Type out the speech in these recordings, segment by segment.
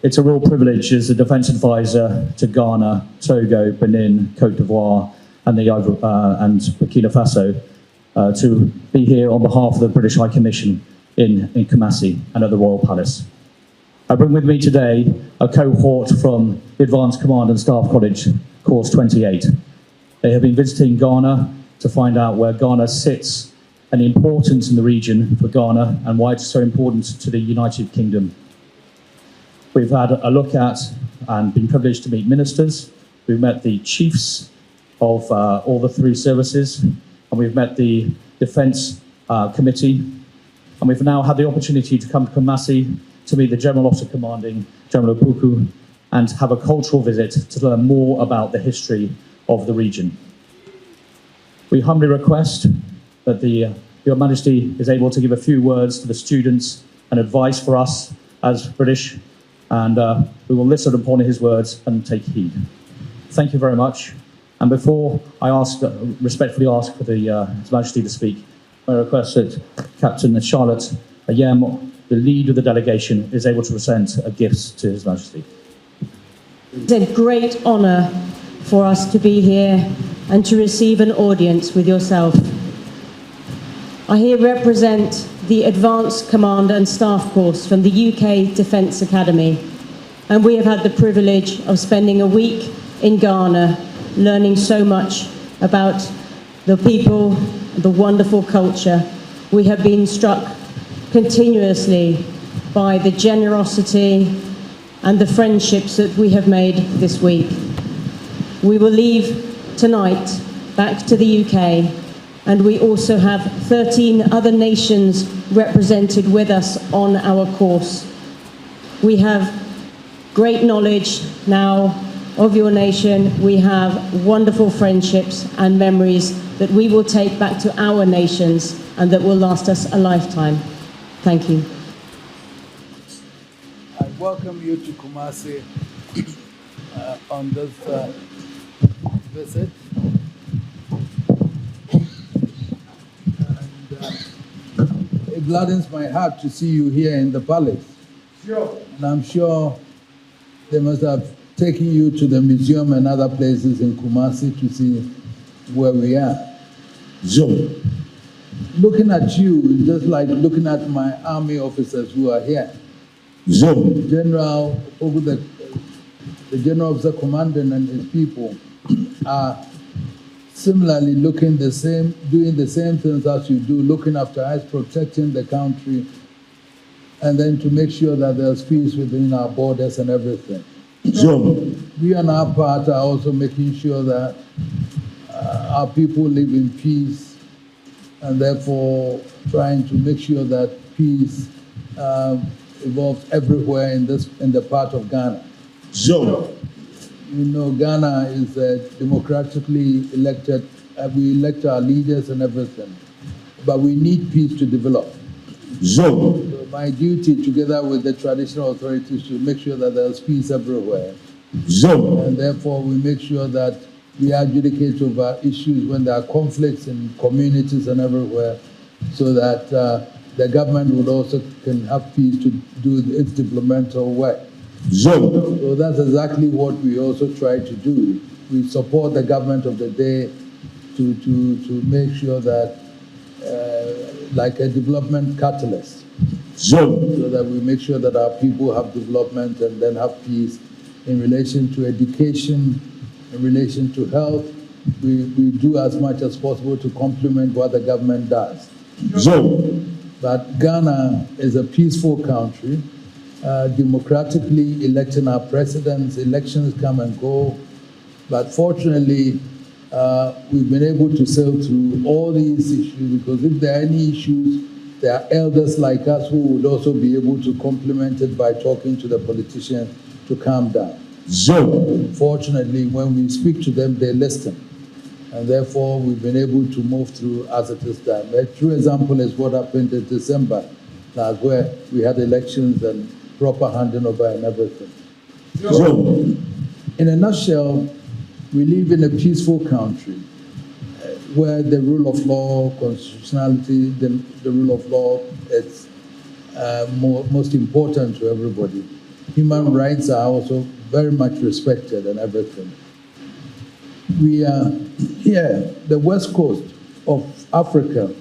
It's a real privilege as a defence advisor to Ghana, Togo, Benin, Cote d'Ivoire, and and Burkina Faso to be here on behalf of the British High Commission in Kumasi and at the Royal Palace. I bring with me today a cohort from the Advanced Command and Staff College, Course 28. They have been visiting Ghana to find out where Ghana sits and the importance in the region for Ghana and why it's so important to the United Kingdom. We've had a look at and been privileged to meet ministers. We've met the chiefs of all the three services, and we've met the Defence Committee, and we've now had the opportunity to come to Kumasi to meet the General Officer Commanding, General Otumfuo, and have a cultural visit to learn more about the history of the region. We humbly request that Your Majesty is able to give a few words to the students and advice for us as British, and we will listen upon his words and take heed. Thank you very much. And before I respectfully ask for His Majesty to speak, I request that Captain Charlotte Ayem, the lead of the delegation, is able to present a gift to His Majesty. It's a great honour for us to be here and to receive an audience with yourself. I here represent the Advanced Command and Staff course from the UK Defence Academy, and we have had the privilege of spending a week in Ghana learning so much about the people, the wonderful culture. We have been struck continuously by the generosity and the friendships that we have made this week. We will leave tonight back to the UK, and we also have 13 other nations represented with us on our course. We have great knowledge now of your nation. We have wonderful friendships and memories that we will take back to our nations and that will last us a lifetime. Thank you. I welcome you to Kumasi on this visit. And it gladdens my heart to see you here in the palace. Sure. And I'm sure they must have taken you to the museum and other places in Kumasi to see where we are. So, looking at you is just like looking at my army officers who are here. So, General Ogu, the General Officer Commandant and his people are similarly doing the same things as you do, looking after us, protecting the country, and then to make sure that there's peace within our borders and everything. So, we on our part are also making sure that our people live in peace, and therefore trying to make sure that peace evolves everywhere in the part of Ghana. So, you know, Ghana is democratically elected. We elect our leaders and everything, but we need peace to develop. So my duty, together with the traditional authorities, to make sure that there's peace everywhere. And therefore, we make sure that we adjudicate over issues when there are conflicts in communities and everywhere, so that the government would also can have peace to do its developmental work. So that's exactly what we also try to do. We support the government of the day to make sure that, like a development catalyst, so that we make sure that our people have development and then have peace in relation to education, in relation to health. We do as much as possible to complement what the government does. But Ghana is a peaceful country, democratically electing our presidents. Elections come and go, but fortunately, we've been able to sail through all these issues, because if there are any issues, there are elders like us who would also be able to complement it by talking to the politicians to calm down. Fortunately, when we speak to them, they listen. And therefore, we've been able to move through as it is done. A true example is what happened in December, where we had elections and proper handing over and everything. So, in a nutshell, we live in a peaceful country where the rule of law, constitutionality, the rule of law is most important to everybody. human rights are also very much respected and everything. We are here, the west coast of Africa,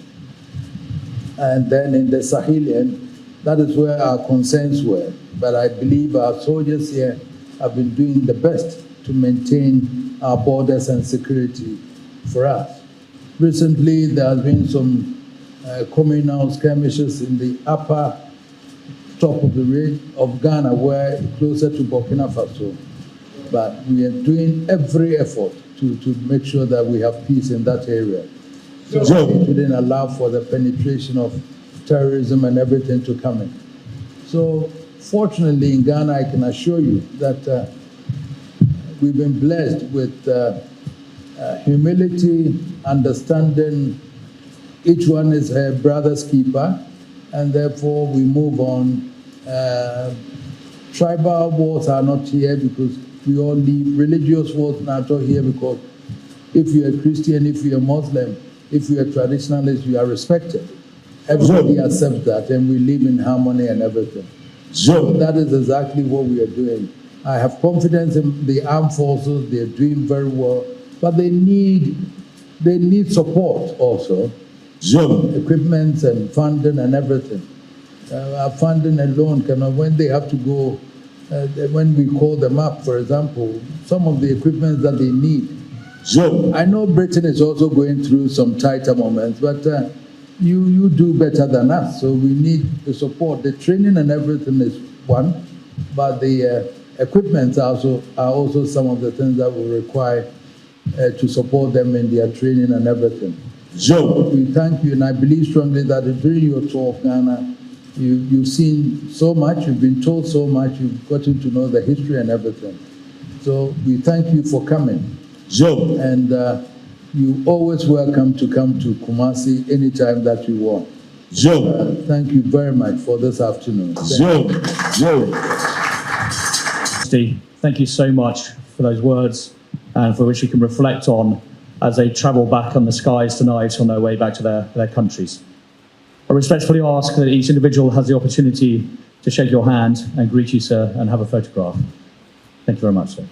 and then in the Sahelian, that is where our concerns were. But I believe our soldiers here have been doing the best to maintain our borders and security for us. Recently, there has been some communal skirmishes in the upper top of the range of Ghana, where closer to Burkina Faso. But we are doing every effort to make sure that we have peace in that area. So it shouldn't allow for the penetration of terrorism and everything to come in. So fortunately in Ghana, I can assure you that we've been blessed with humility, understanding. Each one is her brother's keeper, and therefore we move on. Tribal wars are not here because we all live. Religious wars are not here because if you're a Christian, if you're a Muslim, if you're a traditionalist, you are respected. Everybody accepts that, and we live in harmony and everything. So that is exactly what we are doing. I have confidence in the armed forces. They are doing very well, but they need support also. Equipment and funding and everything. Our funding alone cannot, when they have to go, when we call them up, for example, some of the equipment that they need. I know Britain is also going through some tighter moments, but you do better than us, so we need the support. The training and everything is one, but the equipment are also some of the things that will require to support them in their training and everything. We thank you, and I believe strongly that during your tour of Ghana, you've seen so much, you've been told so much, you've gotten to know the history and everything. So we thank you for coming. And you're always welcome to come to Kumasi anytime that you want. Thank you very much for this afternoon. Thank you so much for those words and for which you can reflect on as they travel back on the skies tonight on their way back to their countries. I respectfully ask that each individual has the opportunity to shake your hand and greet you, sir, and have a photograph. Thank you very much, sir.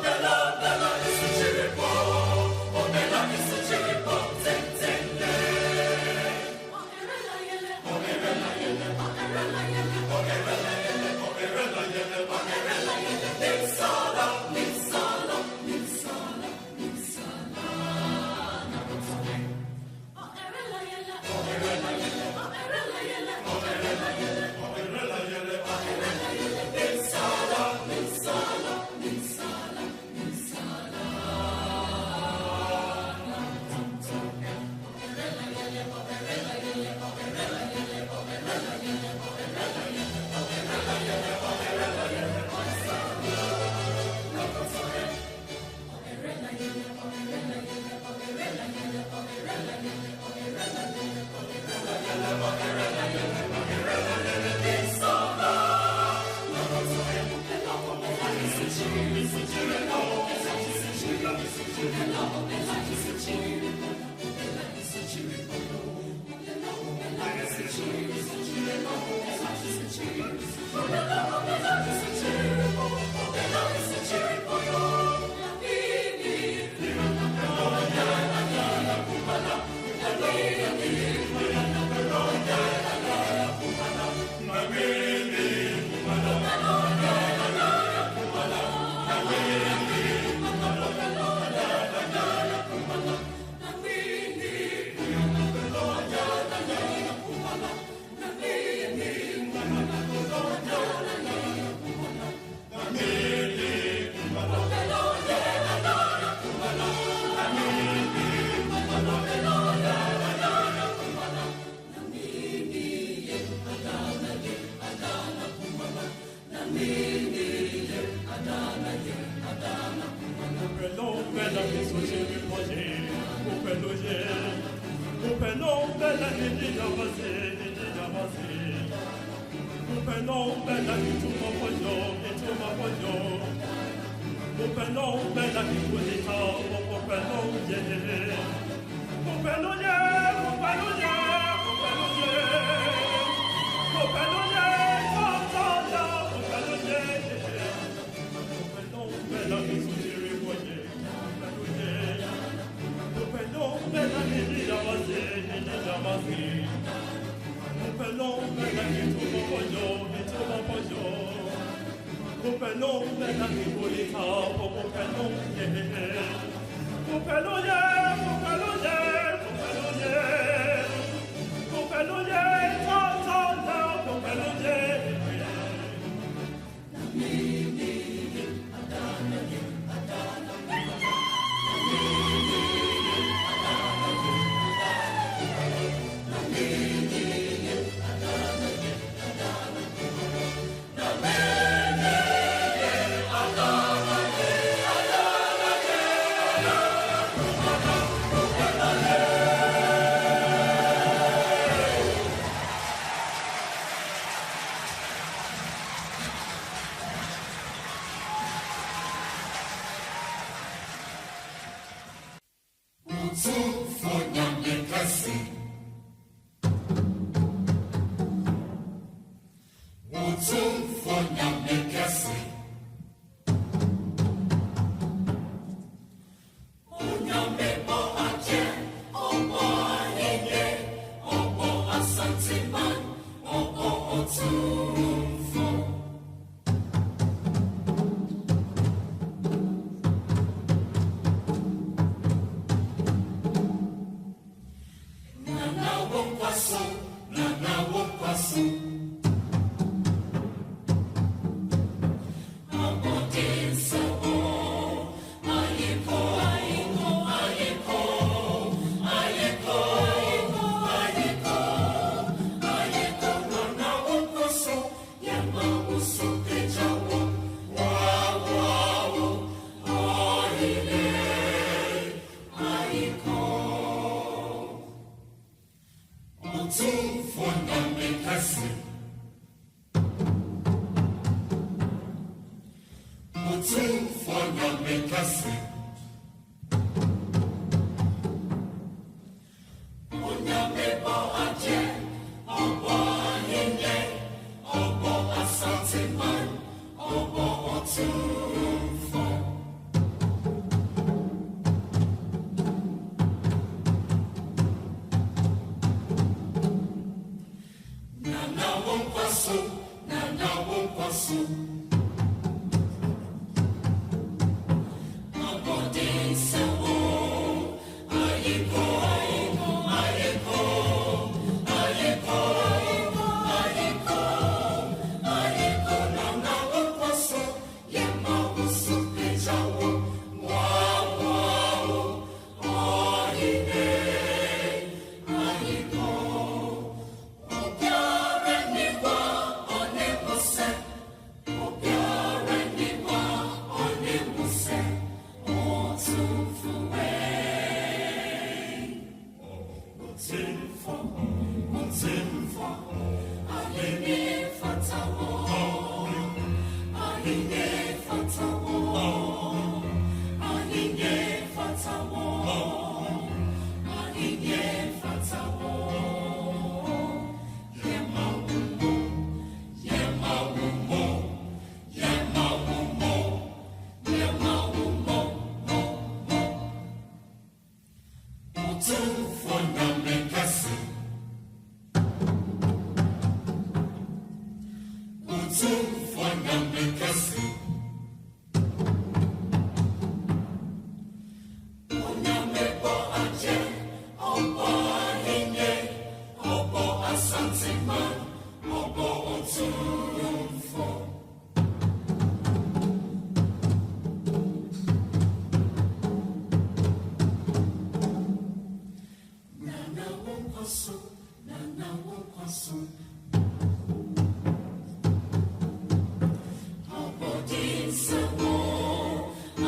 Bella, bella,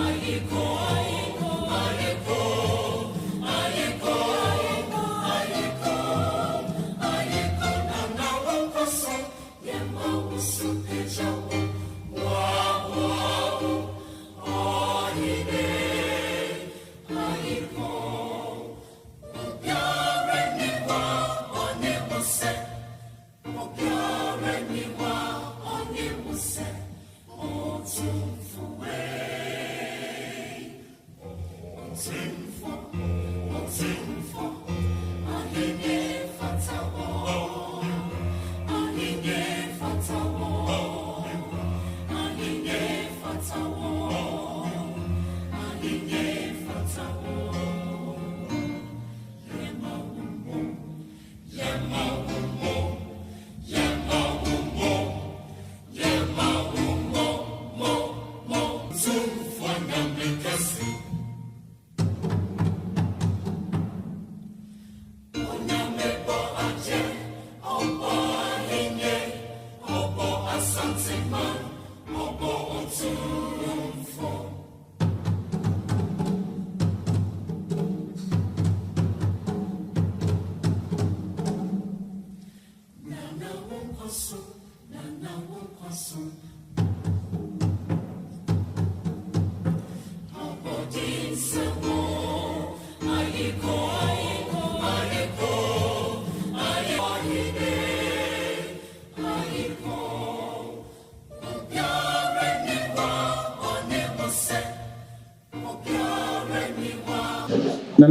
Ayiko, ayiko, ayiko, ayiko.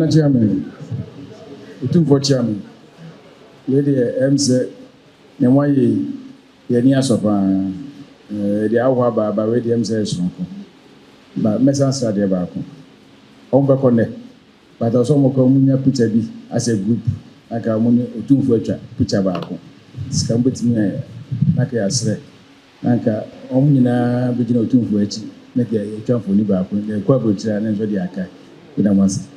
Ghana chairman, Otumfuo chairman. Lady MC, and why ye near Sopa, the hour by Radio MC Sonko. But Messa Sadia Bako. Ombacone, but also Mokomunia Putabi as a group, like our money Otumfuo Putabako. Scambit me, like I said, Nanka Omina begin Otumfuo, make a jump for Nibako, the Quabucha and Zodiaca with a once.